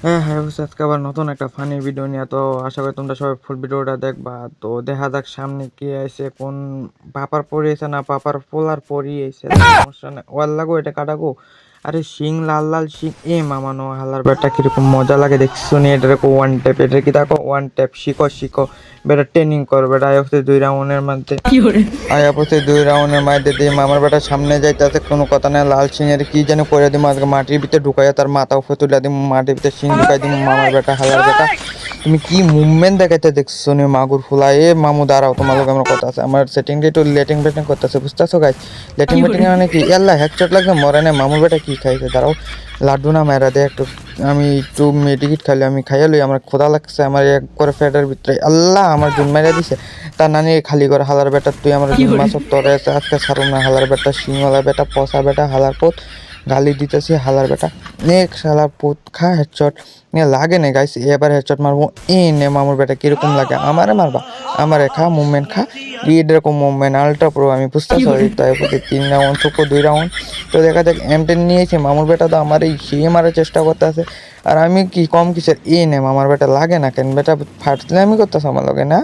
হ্যাঁ হ্যাঁ বুঝছি, আজকে আবার নতুন একটা ফানি ভিডিও নিয়ে। তো আশা করি তোমরা সবাই ফুল ভিডিওটা দেখবা। তো দেখা যাক সামনে কি আছে, কোন পাপার পরিয়েছে না পাপার পোলার পরিয়েছে, সমস্যা নেই, ওয়াল লাগো এটা কাটাগো। আরে শিং লাল লাল শিং, এ মামানো হালার বেটা কিরকম মজা লাগে দেখছো নি। এটা দেখো ওয়ান ট্যাপ, এটা কি দেখো ওয়ান ট্যাপ, শিখো শিখো বেটা, ট্রেনিং কর বেটা। আয় হচ্ছে 2 রাউন্ডের মধ্যে, আয় হচ্ছে 2 রাউন্ডের মধ্যে দিয়ে মামার বেটা সামনে যাইতেছে, কোনো কথা নাই। লাল সিংয়ের কি যেন করে দিব আজকে, মাটির ভিতরে ঢুকাইয়া তার মাথা উপরে তুলে দিব, মাটির ভিতরে সিং ঢুকাই দিব। মামার বেটা হালার বেটা তুমি কি মুভমেন্ট দেখাইতে দেখছো নি মাগুর ফুলা। এ মামু দাঁড়াও, তোমার লোক আমার কথা আছে, আমার সেটিংটা একটু লেটিং বেটিং করতেছে, বুঝতেছো গাইস? লেটিং বেটিং মানে কি, আল্লাহ হেডশট লাগবে মরে না। মামুর বেটা কি খাইছে দাঁড়াও, লাড্ডু না মেরা দে একটু, আমি একটু মেডিকেট খাইলে আমি খাইয়া লই, আমার খোদা লাগছে আমার এক করে ফ্যাটের ভিতরে। আল্লাহ আমার জুন মেরা দিছে, তার নানি খালি করে হালার বেটা, তুই আমার জুন মাছ তোরে আজকে ছাড়ো না হালার বেটা, শিংওয়ালা বেটা, পচা বেটা, হালার পোত গালি দিতেছি হালার বেটা। নেক্সট হালার পোত খা হেডশট, লাগে না গাইস, এবার হেডশট মারবো। নে মামুর বেটা কিরকম লাগে, আমারে মারবা, আমারে খা মুভমেন্ট খা, এরকম মুভমেন্ট আলট্রা প্রো আমি বুঝতেছি। তাই 3 রাউন্ড চোখো 2 রাউন্ড। তো দেখা যাক M10 নিয়েছে মামুর বেটা, তো আমার এই সে মারার চেষ্টা করতে আছে, আর আমি কি কম কিসের। নে মামার বেটা লাগে না কেন বেটা, ফাটলে আমি করতেছি আমার লগে না।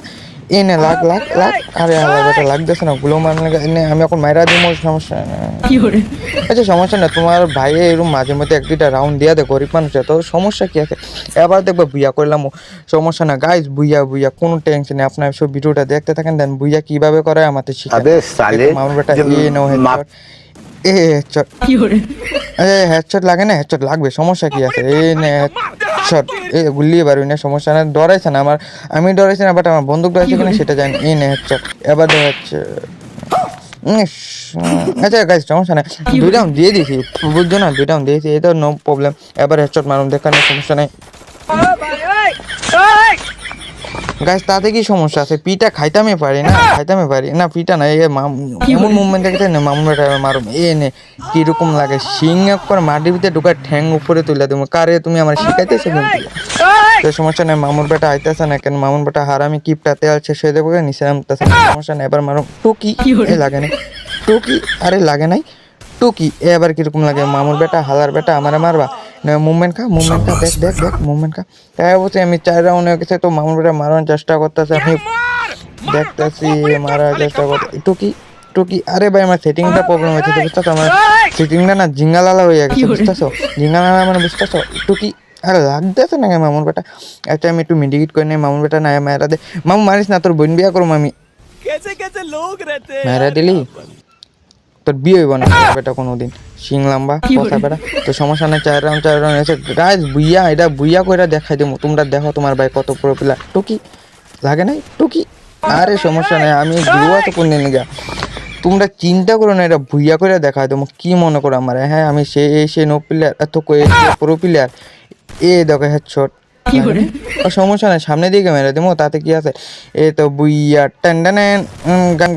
নে লাগ লাগ লাগ, আরে হালার বেটা লাগতেছে না, গুলো মারলে আমি এখন মাইরা দিব, সমস্যা না। আচ্ছা সমস্যা না, তোমার ভাই এরকম মাঝে মধ্যে 1-2টা রাউন্ড দিয়া দেয়, গরিব মানুষ, তো সমস্যা কি আছে। এবার দেখবো বুইয়া করলাম, সমস্যা না গাইজ, বুইয়া বুইয়া কোনো টেনশন নেই, আপনার সব ভিডিওটা দেখতে থাকেন, দেন বুইয়া কিভাবে করে আমাদের শিখা। মামুর বেটা নো হেডশট, এ হেডশট, হেডশট লাগে না, হেডশট লাগবে, সমস্যা কি আছে। নে হেডশট, গুল্লি পারবি না, সমস্যা না, ডরাইছে না আমার, আমি ডরাইছি না, বাট আমার বন্দুক ডরাইছে কিনা সেটা জানি। নে হেডশট, এবার হচ্ছে আচ্ছা গাইস সমস্যা নাই, 2 রাউন্ড দিয়ে দিয়েছি, বুঝছো না, 2 রাউন্ড দিয়েছি, এটা নো প্রবলেম। এবার হেডশট মারুন, দেখানোর সমস্যা নাই গাইস, তাতে কি সমস্যা আছে, পিটা খাইতামে পারি না, খাইতামে পারি না, পিটা না, এমন মুভমেন্ট দেখতে না মামুন বেটা মারুম। নে কিরকম লাগে, সিং করে মাটির ভিতরে ঢুকার ঠ্যাং উপরে তুলে দেবো, কারে তুমি আমার শিখাইতেছো কিন্তু। তো সমস্যা নেই, মামুর বেটা আইতেছে না কেন, মামুর বেটা হারামি কিপটা তেল শেষ হয়ে দেবো, নিচে নামতেছে না, সমস্যা নেই। এবার মারুম টুকি, লাগে নাই টুকি, আরে লাগে নাই টুকি, এবার কিরকম লাগে, মামুর বেটা হালার বেটা আমারে মারবা, মুভমেন্ট খা মুভমেন্ট খা, দেখ দেখ দেখ মুভমেন্ট খা। তাই অবশ্যই আমি 4 রাউন্ড হয়ে গেছে, তো মামুর বেটা মারার চেষ্টা করতেছে, আমি দেখতেছি মারার চেষ্টা করতে। টুকি টুকি, আরে ভাই আমার সেটিংটা প্রবলেম হয়েছে, বুঝতেছো, আমার সেটিংটা না জিঙ্গালালা হয়ে গেছে, বুঝতেছো, জিঙ্গালালা মানে বুঝতেছো। টুকি, আরে লাগতেছে না মামুর বেটা। আচ্ছা আমি একটু মেডিকেট করে নেই, মামুর বেটা না মেয়েরা দে, মামু মারিস না, তোর বোন বিয়া করুম আমি, মেয়েরা দিলি তোর বিয়ে হইব না বেটা কোনোদিন, শিং লম্বা কথা বেটা। তো সমস্যা নেই, 4 রাউন্ড এসে গাইজ বুইয়া, এটা বুইয়া কইরা দেখাই দেবো, তোমরা দেখো তোমার ভাই কত পুরো প্লেয়ার। টুকি লাগে নাই টুকি, আরে সমস্যা নেই, আমি গুরুয়া তো কোন দিন গা, তোমরা চিন্তা করো না, এটা ভুইয়া করে দেখাই দেবো, কি মনে করো আমার, হ্যাঁ আমি সে নো প্লেয়ার, এত পুরো প্লেয়ার। দেখো হেডশট, সমস্যা নেই, সামনে দিকে মেরে দেবো, তাতে কি আছে। তো বুইয়া টেন গান